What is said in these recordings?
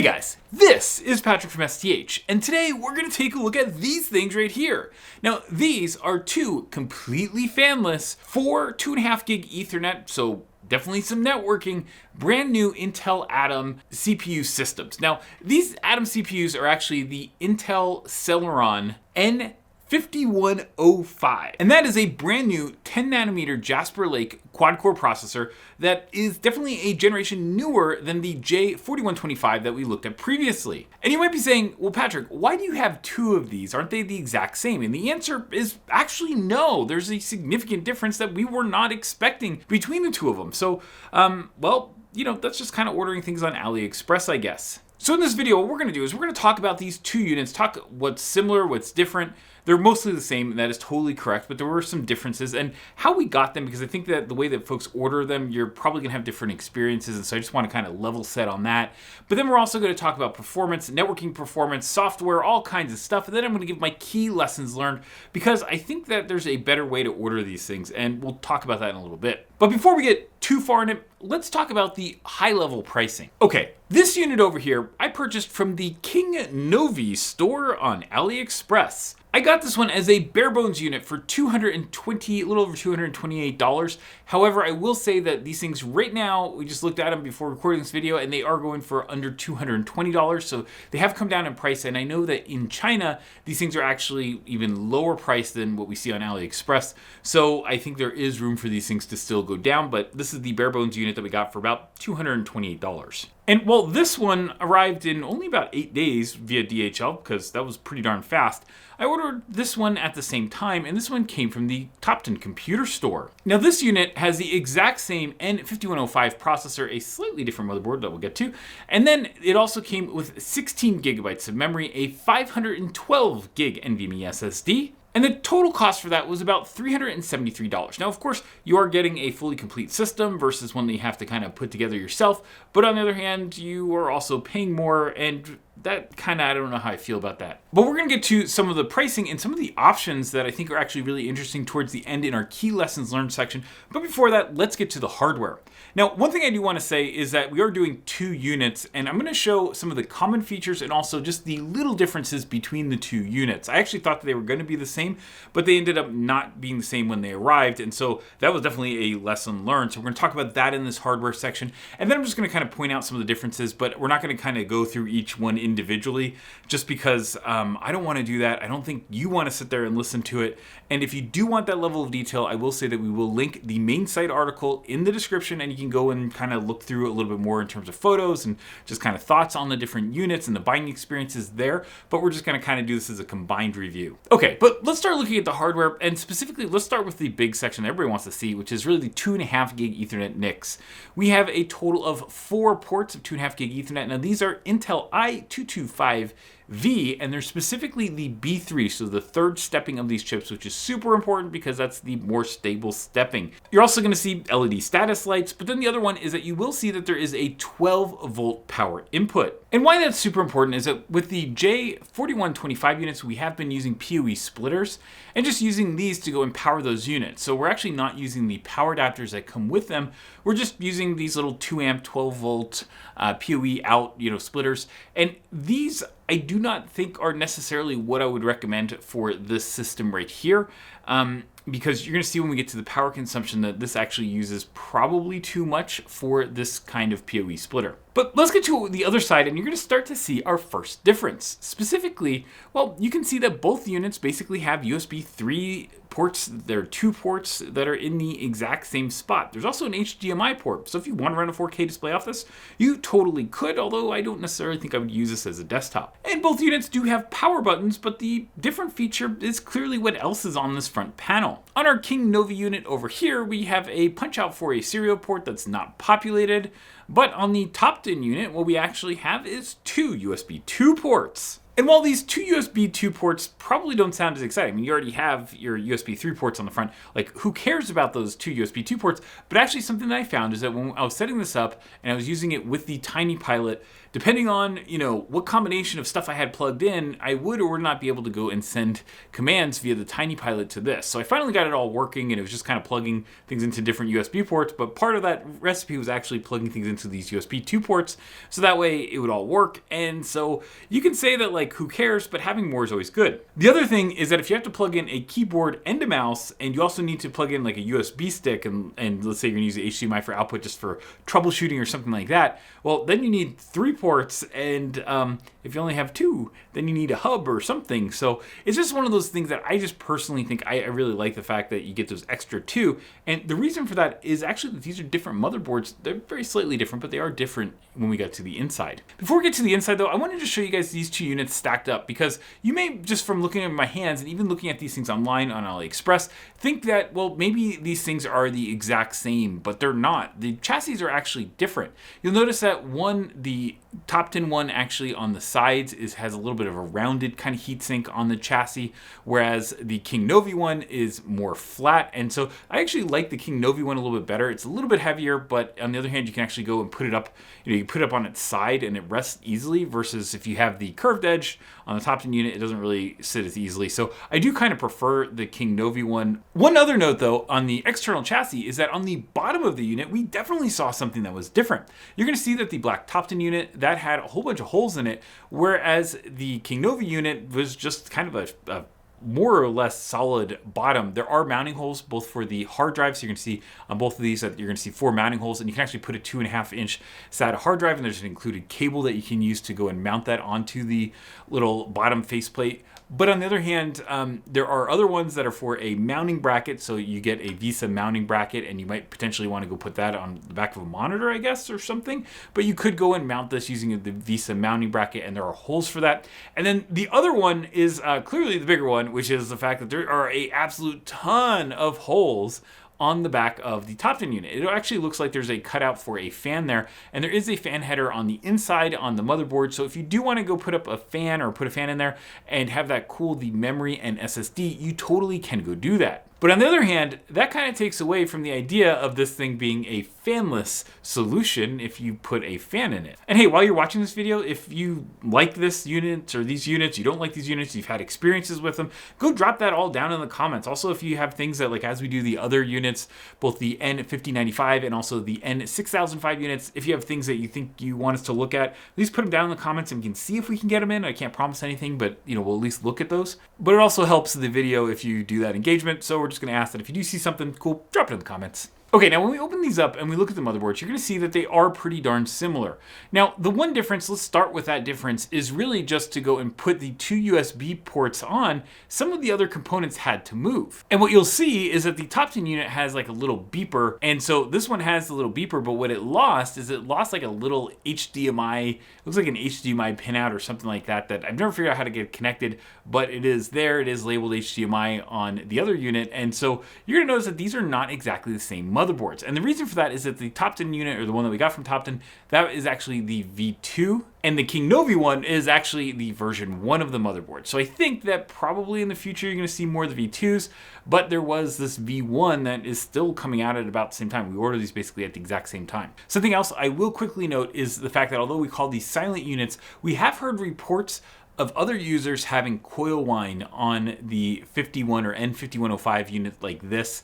guys, this is Patrick from STH, and today we're going to take a look at these things right here. Now, these are two completely fanless 2.5 gig Ethernet, so definitely some networking, brand new Intel Atom CPU systems. Now, these Atom CPUs are actually the Intel Celeron N5105, and that is a brand new 10 nanometer Jasper Lake quad-core processor that is definitely a generation newer than the J4125 that we looked at previously. And you might be saying, well, Patrick, why do you have two of these? Aren't they the exact same? And the answer is actually no. There's a significant difference that we were not expecting between the two of them. So, well, that's just kind of ordering things on AliExpress, I guess. So in this video, what we're going to do is we're going to talk about these two units, talk what's similar, what's different. They're mostly the same, and that is totally correct, but there were some differences, and how we got them, because I think that the way that folks order them, you're probably going to have different experiences, and so I just want to kind of level set on that. But then we're also going to talk about performance, networking performance, software, all kinds of stuff, and then I'm going to give my key lessons learned, because I think that there's a better way to order these things, and we'll talk about that in a little bit. But before we get too far in it, let's talk about the high-level pricing. Okay, this unit over here, I purchased from the King Novi store on AliExpress. I got this one as a Barebones unit for a little over $228. However, I will say that these things right now, we just looked at them before recording this video, and they are going for under $220. So they have come down in price, and I know that in China, these things are actually even lower priced than what we see on AliExpress. So I think there is room for these things to still go down, but this is the Barebones unit that we got for about $228. And well, this one arrived in only about 8 days via DHL, because that was pretty darn fast. I ordered this one at the same time, and this one came from the Topton computer store. Now, this unit has the exact same N5105 processor, a slightly different motherboard that we'll get to, and then it also came with 16 gigabytes of memory, a 512 gig NVMe SSD, and the total cost for that was about $373. Now, of course, you are getting a fully complete system versus one that you have to kind of put together yourself. But on the other hand, you are also paying more, and that kind of, I don't know how I feel about that. But we're going to get to some of the pricing and some of the options that I think are actually really interesting towards the end in our key lessons learned section. But before that, let's get to the hardware. Now, one thing I do want to say is that we are doing two units, and I'm going to show some of the common features and also just the little differences between the two units. I actually thought that they were going to be the same, but they ended up not being the same when they arrived, and so that was definitely a lesson learned. So we're going to talk about that in this hardware section, and then I'm just going to kind of point out some of the differences, but we're not going to kind of go through each one individually, just because I don't want to do that. I don't think you want to sit there and listen to it, and if you do want that level of detail, I will say that we will link the main site article in the description, and you can go and kind of look through it a little bit more in terms of photos and just kind of thoughts on the different units and the binding experiences there, but we're just going to kind of do this as a combined review. Okay, but let's start looking at the hardware, and specifically, let's start with the big section that everybody wants to see, which is really the 2.5 gig Ethernet NICs. We have a total of 4 ports of 2.5 gig Ethernet. Now, these are Intel i225V, and they're specifically the B3, so the third stepping of these chips, which is super important because that's the more stable stepping. You're also going to see LED status lights, but then the other one is that you will see that there is a 12 volt power input. And why that's super important is that with the J4125 units, we have been using PoE splitters and just using these to go and power those units. So we're actually not using the power adapters that come with them. We're just using these little 2 amp, 12 volt PoE out, splitters. And these I do not think are necessarily what I would recommend for this system right here. Because you're going to see when we get to the power consumption that this actually uses probably too much for this kind of PoE splitter. But let's get to the other side, and you're going to start to see our first difference. Specifically, well, you can see that both units basically have USB 3 ports. There are 2 ports that are in the exact same spot. There's also an HDMI port, so if you want to run a 4K display off this, you totally could, although I don't necessarily think I would use this as a desktop. And both units do have power buttons, but the different feature is clearly what else is on this front panel. On our King Novi unit over here, we have a punch out for a serial port that's not populated, but on the Topton unit, what we actually have is 2 USB 2 ports. And while these two USB 2 ports probably don't sound as exciting, I mean, you already have your USB 3 ports on the front, like who cares about those two USB 2 ports? But actually something that I found is that when I was setting this up and I was using it with the Tiny Pilot, depending on, what combination of stuff I had plugged in, I would or would not be able to go and send commands via the Tiny Pilot to this. So I finally got it all working, and it was just kind of plugging things into different USB ports, but part of that recipe was actually plugging things into these USB 2 ports, so that way it would all work. And so you can say that, like, who cares, but having more is always good. The other thing is that if you have to plug in a keyboard and a mouse, and you also need to plug in like a USB stick, and let's say you're gonna use the HDMI for output just for troubleshooting or something like that, well, then you need 3 ports, and if you only have 2, then you need a hub or something. So it's just one of those things that I just personally think I really like the fact that you get those extra 2. And the reason for that is actually that these are different motherboards. They're very slightly different, but they are different when we get to the inside. Before we get to the inside though, I wanted to show you guys these 2 units stacked up, because you may, just from looking at my hands and even looking at these things online on AliExpress, think that, well, maybe these things are the exact same, but they're not. The chassis are actually different. You'll notice that the Topton one actually on the sides has a little bit of a rounded kind of heatsink on the chassis, whereas the King Novi one is more flat. And so I actually like the King Novi one a little bit better. It's a little bit heavier, but on the other hand, you can actually go and put it up, you put it up on its side and it rests easily, versus if you have the curved edge on the Topton unit, it doesn't really sit as easily. So I do kind of prefer the King Novi one. One other note though, on the external chassis, is that on the bottom of the unit, we definitely saw something that was different. You're gonna see that the black Topton unit, that had a whole bunch of holes in it, whereas the King Novi unit was just kind of a more or less solid bottom. There are mounting holes both for the hard drive, so you're going to see on both of these that you're going to see 4 mounting holes, and you can actually put a 2.5-inch SATA hard drive, and there's an included cable that you can use to go and mount that onto the little bottom faceplate. But on the other hand, there are other ones that are for a mounting bracket, so you get a VESA mounting bracket, and you might potentially want to go put that on the back of a monitor, I guess, or something. But you could go and mount this using the VESA mounting bracket, and there are holes for that. And then the other one is clearly the bigger one, which is the fact that there are an absolute ton of holes on the back of the Topton unit. It actually looks like there's a cutout for a fan there, and there is a fan header on the inside on the motherboard. So if you do want to go put up a fan or put a fan in there and have that cool the memory and SSD, you totally can go do that. But on the other hand, that kind of takes away from the idea of this thing being a fanless solution if you put a fan in it. And hey, while you're watching this video, if you like this unit or these units, you don't like these units, you've had experiences with them, go drop that all down in the comments. Also, if you have things that, like as we do the other units, both the N5095 and also the N6005 units, if you have things that you think you want us to look at, please put them down in the comments and we can see if we can get them in. I can't promise anything, but we'll at least look at those. But it also helps the video if you do that engagement. So we're just going to ask that if you do see something cool, drop it in the comments. Okay, now when we open these up and we look at the motherboards, you're going to see that they are pretty darn similar. Now, the one difference, let's start with that difference, is really just to go and put the 2 USB ports on. Some of the other components had to move. And what you'll see is that the Topton unit has like a little beeper, and so this one has the little beeper, but what it lost is it lost like a little HDMI, looks like an HDMI pinout or something like that, that I've never figured out how to get connected, but it is there. It is labeled HDMI on the other unit, and so you're going to notice that these are not exactly the same motherboards. And the reason for that is that the Topton unit, or the one that we got from Topton, that is actually the V2, and the King Novi one is actually the version 1 of the motherboard. So I think that probably in the future you're going to see more of the V2s, but there was this V1 that is still coming out at about the same time. We ordered these basically at the exact same time. Something else I will quickly note is the fact that although we call these silent units, we have heard reports of other users having coil whine on the 51 or N5105 unit like this.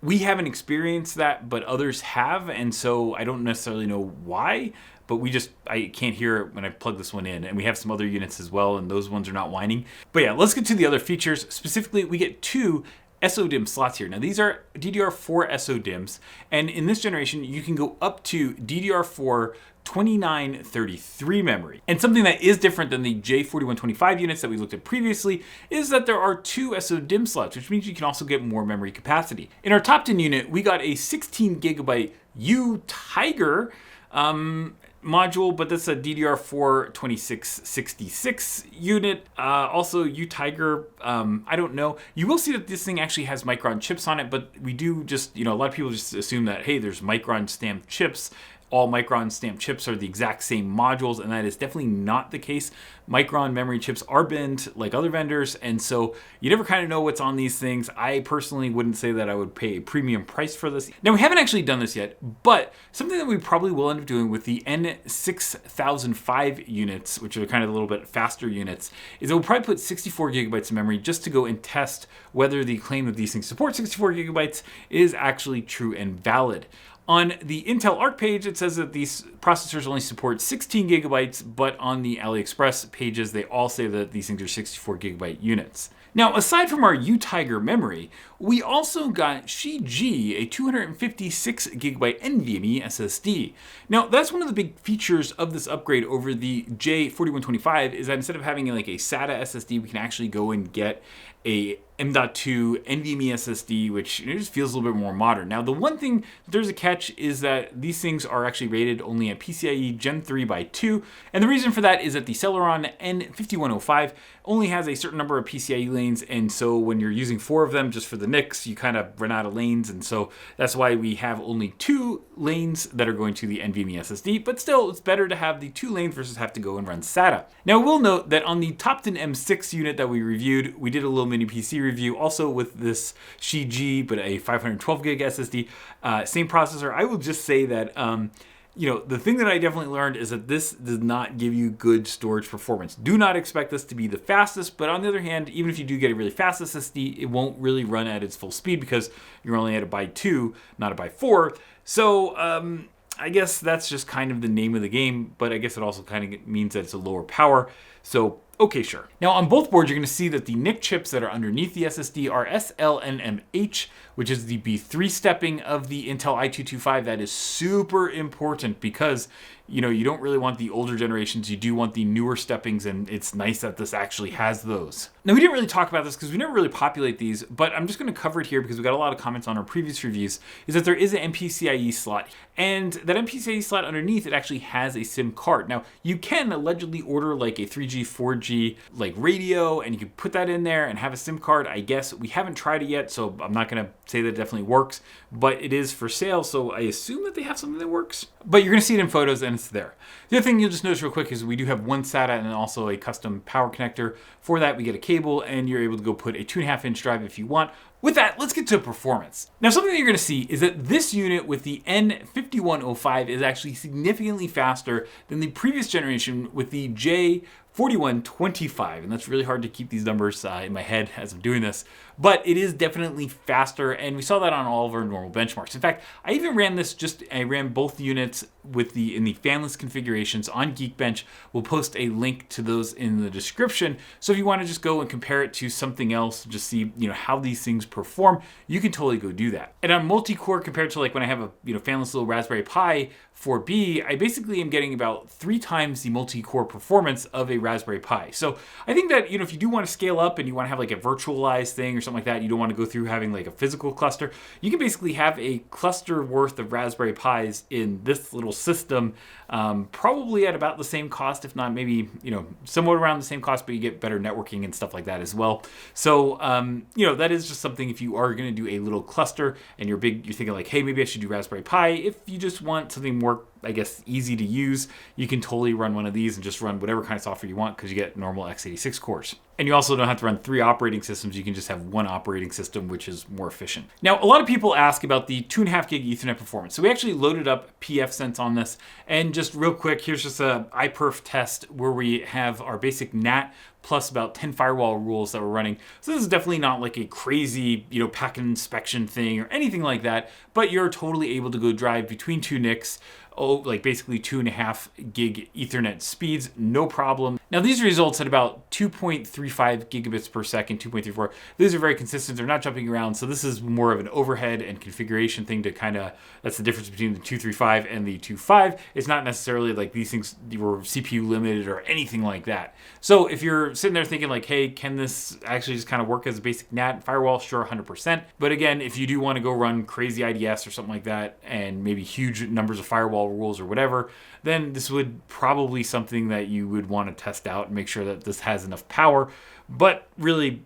We haven't experienced that, but others have, and so I don't necessarily know why, but I can't hear it when I plug this one in. And we have some other units as well, and those ones are not whining. But yeah, let's get to the other features. Specifically, we get 2 SODIMM slots here. Now these are DDR4 SODIMMs, and in this generation, you can go up to DDR4 2933 memory. And something that is different than the J4125 units that we looked at previously is that there are 2 SODIMM slots, which means you can also get more memory capacity. In our Topton unit, we got a 16GB UTiger module, but that's a DDR4 2666 unit. Also UTiger, I don't know. You will see that this thing actually has Micron chips on it, but we do just, a lot of people just assume that, hey, there's Micron stamped chips all Micron stamped chips are the exact same modules, and that is definitely not the case. Micron memory chips are binned like other vendors, and so you never kind of know what's on these things. I personally wouldn't say that I would pay a premium price for this. Now, we haven't actually done this yet, but something that we probably will end up doing with the N6005 units, which are kind of a little bit faster units, is that we'll probably put 64 gigabytes of memory just to go and test whether the claim that these things support 64 gigabytes is actually true and valid. On the Intel Arc page, it says that these processors only support 16 gigabytes, but on the AliExpress pages, they all say that these things are 64 gigabyte units. Now, aside from our UTiger memory, we also got Shiji, a 256 gigabyte NVMe SSD. Now, that's one of the big features of this upgrade over the J4125 is that instead of having like a SATA SSD, we can actually go and get a M.2 NVMe SSD, which just feels a little bit more modern. Now, the one thing, there's a catch, is that these things are actually rated only at PCIe Gen 3 by 2, and the reason for that is that the Celeron N5105 only has a certain number of PCIe lanes, and so when you're using 4 of them just for the NICs, you kind of run out of lanes, and so that's why we have only 2 lanes that are going to the NVMe SSD, but still, it's better to have the 2 lanes versus have to go and run SATA. Now, we'll note that on the Topton M6 unit that we reviewed, we did a little mini PC review also with this Shiji, but a 512 gig SSD, same processor. I will just say that the thing that I definitely learned is that this does not give you good storage performance. Do not expect this to be the fastest, but on the other hand, even if you do get a really fast SSD, it won't really run at its full speed because you're only at a by 2, not a by 4. So I guess that's just kind of the name of the game, but I guess it also kind of means that it's a lower power. So okay, sure. Now on both boards, you're going to see that the NIC chips that are underneath the SSD are SLNMH, which is the B3 stepping of the Intel i225. That is super important because you don't really want the older generations. You do want the newer steppings, and it's nice that this actually has those. Now, we didn't really talk about this because we never really populate these, but I'm just going to cover it here because we got a lot of comments on our previous reviews, is that there is an MPCIe slot, and that MPCIe slot underneath, it actually has a SIM card. Now, you can allegedly order like a 3G, 4G like radio, and you can put that in there and have a SIM card. I guess we haven't tried it yet, so I'm not going to say that it definitely works, but it is for sale, so I assume that they have something that works. But you're going to see it in photos, and it's there. The other thing you'll just notice real quick is we do have one SATA and also a custom power connector. For that, we get a cable, and you're able to go put a 2.5-inch drive if you want. With that, let's get to performance. Now, something that you're going to see is that this unit with the N5105 is actually significantly faster than the previous generation with the J4125, and that's really hard to keep these numbers in my head as I'm doing this, but it is definitely faster, and we saw that on all of our normal benchmarks. In fact, I even ran this I ran both units in the fanless configurations on Geekbench. We'll post a link to those in the description, so if you want to just go and compare it to something else, just see how these things perform, you can totally go do that. And on multi-core, compared to like when I have a fanless little Raspberry Pi 4B, I basically am getting about 3 times the multi-core performance of a Raspberry Pi. So I think that if you do want to scale up and you want to have like a virtualized thing or something like that, you don't want to go through having like a physical cluster, you can basically have a cluster worth of Raspberry Pis in this little system, probably at about the same cost, if not maybe somewhat around the same cost, but you get better networking and stuff like that as well. So that is just something, if you are going to do a little cluster and you're thinking like, hey, maybe I should do Raspberry Pi. If you just want something more, I guess, easy to use, you can totally run one of these and just run whatever kind of software you want because you get normal x86 cores. And you also don't have to run 3 operating systems. You can just have 1 operating system, which is more efficient. Now, a lot of people ask about the 2.5 gig Ethernet performance. So we actually loaded up pfSense on this. And just real quick, here's just a iPerf test where we have our basic NAT plus about 10 firewall rules that we're running. So this is definitely not like a crazy, packet inspection thing or anything like that, but you're totally able to go drive between 2 NICs, like basically 2.5 gig Ethernet speeds, no problem. Now these results at about 2.35 gigabits per second, 2.34. These are very consistent. They're not jumping around. So this is more of an overhead and configuration thing to that's the difference between the 2.35 and the 2.5. It's not necessarily like these things were CPU limited or anything like that. So if you're sitting there thinking like, hey, can this actually just kind of work as a basic NAT firewall? Sure, 100%. But again, if you do want to go run crazy IDS or something like that, and maybe huge numbers of firewall rules or whatever, then this would probably something that you would want to test out and make sure that this has enough power. But really,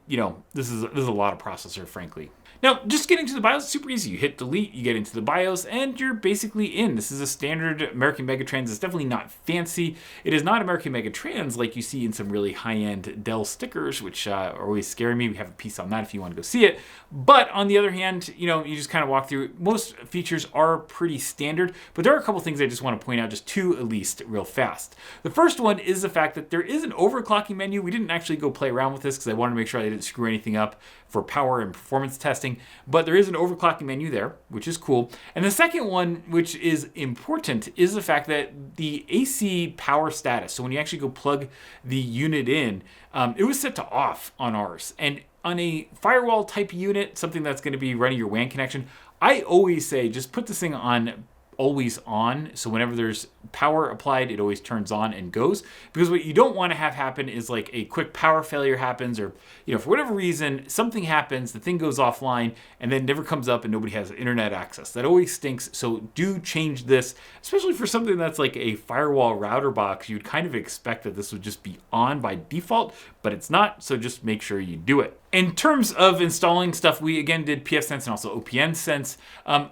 this is a lot of processor, frankly. Now, just getting to the BIOS is super easy. You hit delete, you get into the BIOS, and you're basically in. This is a standard American Megatrans. It's definitely not fancy. It is not American Megatrans like you see in some really high-end Dell stickers, which are always scaring me. We have a piece on that if you want to go see it. But on the other hand, you know, you just kind of walk through. Most features are pretty standard, but there are a couple things I just want to point out, just two at least, real fast. The first one is the fact that there is an overclocking menu. We didn't actually go play around with this because I wanted to make sure I didn't screw anything up for power and performance testing, but there is an overclocking menu there, which is cool. And the second one, which is important, is the fact that the AC power status, so when you actually go plug the unit in, it was set to off on ours. And on a firewall type unit, something that's going to be running your WAN connection, I always say just put this thing on always on, so whenever there's power applied, it always turns on and goes, because what you don't want to have happen is like a quick power failure happens, or you know, for whatever reason something happens, the thing goes offline and then never comes up and nobody has internet access. That always stinks. So do change this, especially for something that's like a firewall router box. You'd kind of expect that this would just be on by default, but it's not, so just make sure you do it. In terms of installing stuff, we again did pfSense and also OPNsense.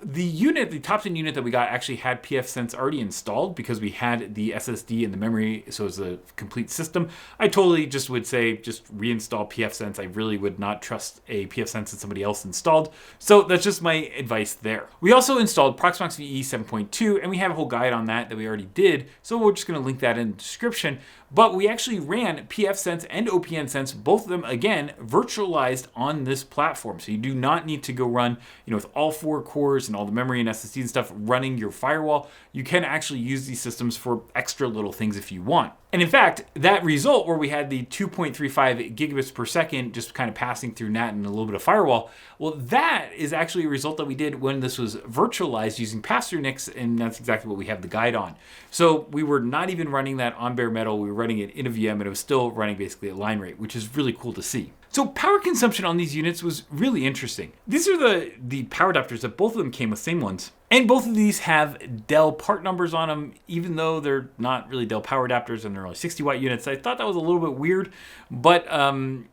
The unit, the top 10 unit that we got actually had pfSense already installed because we had the SSD and the memory, so it was a complete system. I totally just would say just reinstall pfSense. I really would not trust a pfSense that somebody else installed. So that's just my advice there. We also installed Proxmox VE 7.2, and we have a whole guide on that we already did. So we're just gonna link that in the description. But we actually ran pfSense and OPNsense, both of them, again, virtualized on this platform. So you do not need to go run, you know, with all 4 cores and all the memory and SSD and stuff running your firewall. You can actually use these systems for extra little things if you want. And in fact, that result where we had the 2.35 gigabits per second just kind of passing through NAT and a little bit of firewall, well, that is actually a result that we did when this was virtualized using pass-through NICs, and that's exactly what we have the guide on. So we were not even running that on bare metal, we were running it in a VM, and it was still running basically at line rate, which is really cool to see. So power consumption on these units was really interesting. These are the power adapters that both of them came with, same ones. And both of these have Dell part numbers on them, even though they're not really Dell power adapters and they're only 60 watt units. I thought that was a little bit weird, but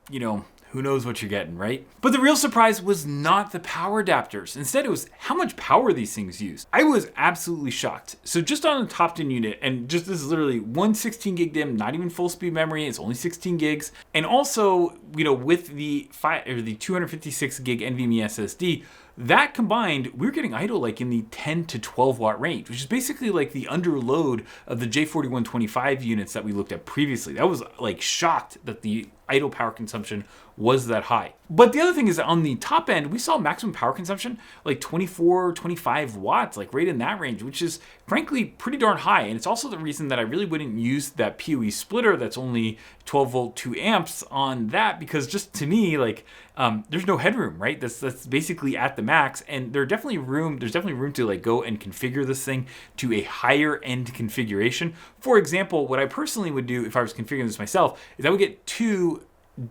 you know, who knows what you're getting, right? But the real surprise was not the power adapters. Instead, it was how much power these things use. I was absolutely shocked. So just on the top 10 unit, and just this is literally one 16 gig DIMM, not even full speed memory, it's only 16 gigs. And also, you know, with the 256 gig NVMe SSD, that combined, we were getting idle like in the 10 to 12 watt range, which is basically like the underload of the J4125 units that we looked at previously. That was like shocked that the idle power consumption was that high. But the other thing is that on the top end, we saw maximum power consumption like 24, 25 watts, like right in that range, which is frankly pretty darn high. And it's also the reason that I really wouldn't use that PoE splitter that's only 12 volt, 2 amps on that, because just to me, like there's no headroom, right? That's basically at the max, and there's definitely room to like go and configure this thing to a higher end configuration. For example, what I personally would do if I was configuring this myself is I would get 2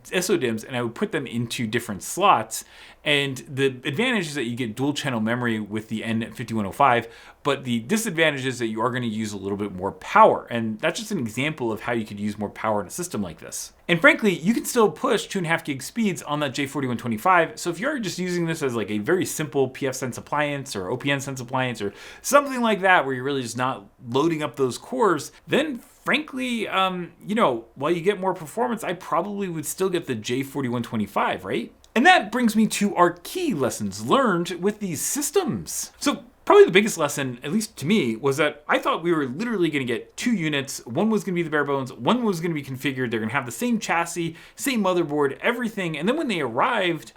SODIMMs and I would put them into different slots. And the advantage is that you get dual channel memory with the N5105, but the disadvantage is that you are going to use a little bit more power. And that's just an example of how you could use more power in a system like this. And frankly, you can still push 2.5 gig speeds on that J4125. So if you're just using this as like a very simple pfSense appliance or OPNsense appliance or something like that, where you're really just not loading up those cores, then frankly, you know, while you get more performance, I probably would still get the J4125, right? And that brings me to our key lessons learned with these systems. So probably the biggest lesson, at least to me, was that I thought we were literally going to get 2 units. One was going to be the Barebones, one was going to be configured. They're going to have the same chassis, same motherboard, everything. And then when they arrived,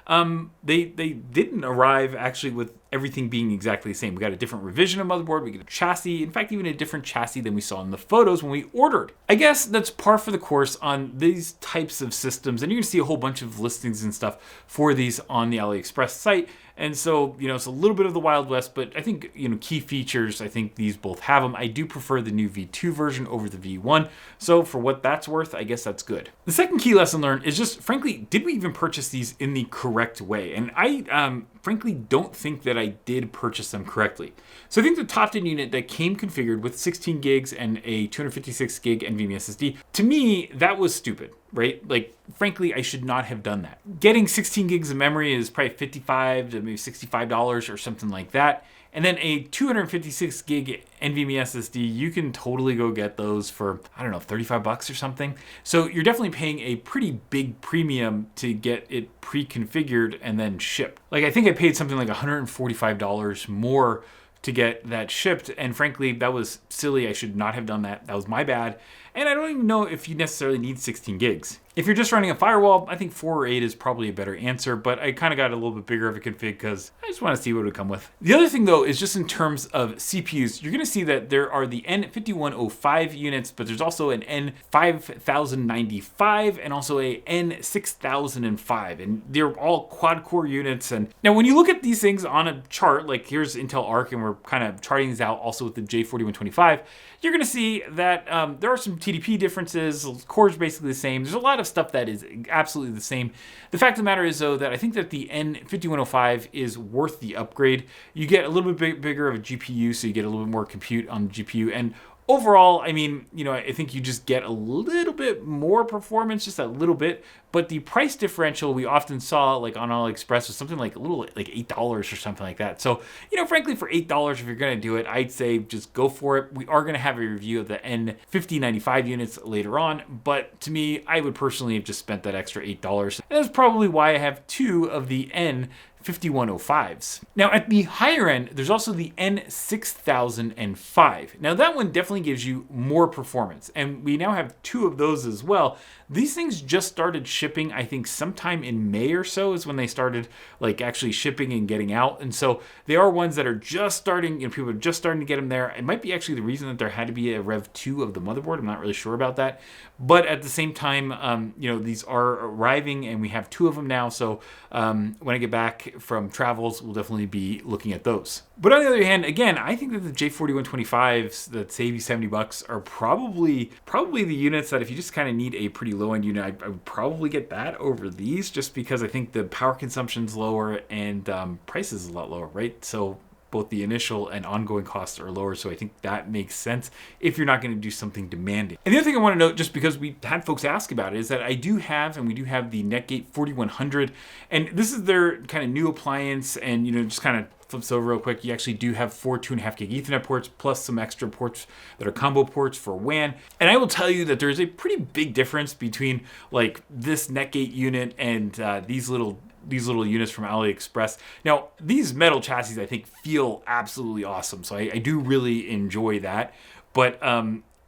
they didn't arrive actually with everything being exactly the same. We got a different revision of motherboard, we get a chassis, in fact, even a different chassis than we saw in the photos when we ordered. I guess that's par for the course on these types of systems, and you're gonna see a whole bunch of listings and stuff for these on the AliExpress site. And so, you know, it's a little bit of the Wild West, but I think, you know, key features, I think these both have them. I do prefer the new V2 version over the V1. So for what that's worth, I guess that's good. The second key lesson learned is just, frankly, did we even purchase these in the correct way? And I frankly don't think that I did purchase them correctly. So I think the top 10 unit that came configured with 16 gigs and a 256 gig NVMe SSD, to me, that was stupid. right? Like, frankly, I should not have done that. Getting 16 gigs of memory is probably $55 to maybe $65 or something like that. And then a 256 gig NVMe SSD, you can totally go get those for, I don't know, 35 bucks or something. So you're definitely paying a pretty big premium to get it pre-configured and then shipped. Like, I think I paid something like $145 more to get that shipped. And frankly, that was silly. I should not have done that. That was my bad. And I don't even know if you necessarily need 16 gigs. If you're just running a firewall, I think 4 or 8 is probably a better answer, but I kind of got a little bit bigger of a config because I just want to see what it would come with. The other thing though is just in terms of CPUs, you're going to see that there are the N5105 units, but there's also an N5095 and also a N6005, and they're all quad core units. And now when you look at these things on a chart, like here's Intel Arc, and we're kind of charting these out also with the J4125, you're going to see that there are some TDP differences. The core is basically the same. There's a lot of stuff that is absolutely the same. The fact of the matter is, though, that I think that the N5105 is worth the upgrade. You get a little bit bigger of a GPU, so you get a little bit more compute on the GPU. And overall, I mean, you know, I think you just get a little bit more performance, just a little bit. But the price differential we often saw, like on AliExpress, was something like a little, like $8 or something like that. So, you know, frankly, for $8, if you're going to do it, I'd say just go for it. We are going to have a review of the N5095 units later on, but to me, I would personally have just spent that extra $8. And that's probably why I have 2 of the N5105s. Now at the higher end, there's also the N6005. Now that one definitely gives you more performance, and we now have 2 of those as well. These things just started shipping, I think sometime in May or so is when they started like actually shipping and getting out. And so they are ones that are just starting, you know, people are just starting to get them there. It might be actually the reason that there had to be a Rev 2 of the motherboard. I'm not really sure about that. But at the same time, you know, these are arriving and we have 2 of them now. So when I get back from travels, we'll definitely be looking at those. But on the other hand, again, I think that the J4125s that save you $70 are probably the units that if you just kind of need a pretty low-end unit, I would probably get that over these, just because I think the power consumption's lower and price is a lot lower, right? So both the initial and ongoing costs are lower, so I think that makes sense if you're not going to do something demanding. And the other thing I want to note, just because we had folks ask about it, is that we do have the Netgate 4100, and this is their kind of new appliance, and you know, just kind of flips over real quick, you actually do have 4 2.5 gig Ethernet ports plus some extra ports that are combo ports for WAN. And I will tell you that there's a pretty big difference between like this Netgate unit and these little units from AliExpress. Now, these metal chassis I think feel absolutely awesome, so I do really enjoy that. But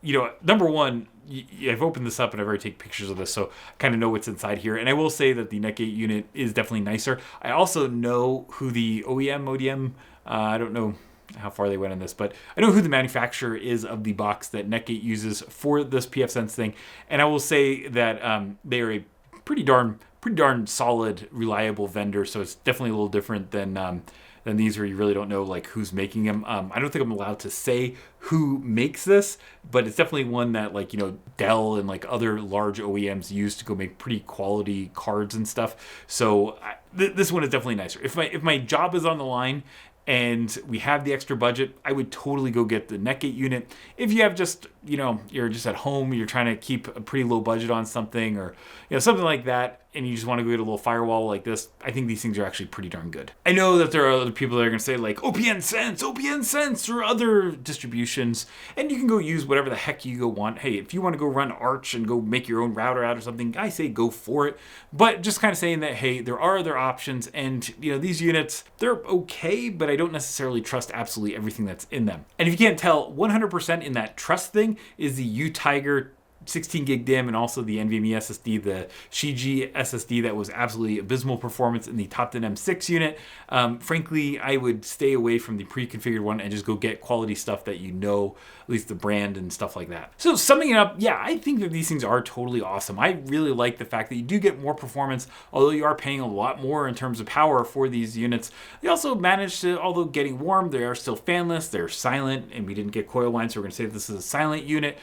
you know, number one, I've opened this up and I've already taken pictures of this, so I kind of know what's inside here. And I will say that the Netgate unit is definitely nicer. I also know who the ODM, I don't know how far they went in this, but I know who the manufacturer is of the box that Netgate uses for this pfSense thing. And I will say that they are a pretty darn solid, reliable vendor. So it's definitely a little different than these where you really don't know like who's making them. I don't think I'm allowed to say who makes this, but it's definitely one that like, you know, Dell and like other large OEMs use to go make pretty quality cards and stuff. So this one is definitely nicer. If my job is on the line and we have the extra budget, I would totally go get the Netgate unit. If you have just, you know, you're just at home, you're trying to keep a pretty low budget on something, or you know, something like that, and you just want to go get a little firewall like this, I think these things are actually pretty darn good. I know that there are other people that are going to say like OPNsense, or other distributions, and you can go use whatever the heck you go want. Hey, if you want to go run Arch and go make your own router out or something, I say go for it. But just kind of saying that, hey, there are other options, and you know, these units, they're okay, but I don't necessarily trust absolutely everything that's in them. And if you can't tell, 100% in that trust thing is the UTiger 16 gig DIMM and also the NVMe SSD, the Shiji SSD that was absolutely abysmal performance in the Top 10 M6 unit. Frankly, I would stay away from the pre-configured one and just go get quality stuff that you know, at least the brand and stuff like that. So summing it up, yeah, I think that these things are totally awesome. I really like the fact that you do get more performance, although you are paying a lot more in terms of power for these units. They also managed to, although getting warm, they are still fanless, they're silent, and we didn't get coil lines, so we're gonna say this is a silent unit.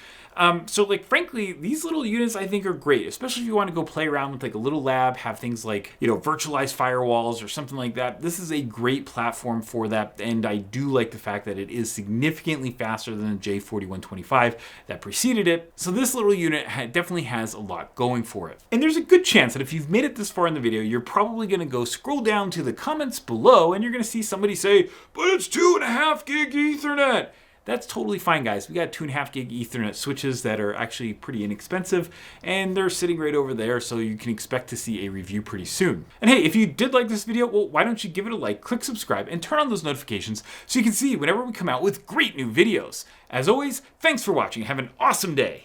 So like, frankly, these little units I think are great, especially if you want to go play around with like a little lab, have things like, virtualized firewalls or something like that. This is a great platform for that. And I do like the fact that it is significantly faster than the J4125 that preceded it. So this little unit definitely has a lot going for it. And there's a good chance that if you've made it this far in the video, you're probably going to go scroll down to the comments below and you're going to see somebody say, but it's 2.5 gig Ethernet. That's totally fine, guys. We got 2.5 gig Ethernet switches that are actually pretty inexpensive, and they're sitting right over there, so you can expect to see a review pretty soon. And hey, if you did like this video, well, why don't you give it a like, click subscribe, and turn on those notifications so you can see whenever we come out with great new videos. As always, thanks for watching. Have an awesome day.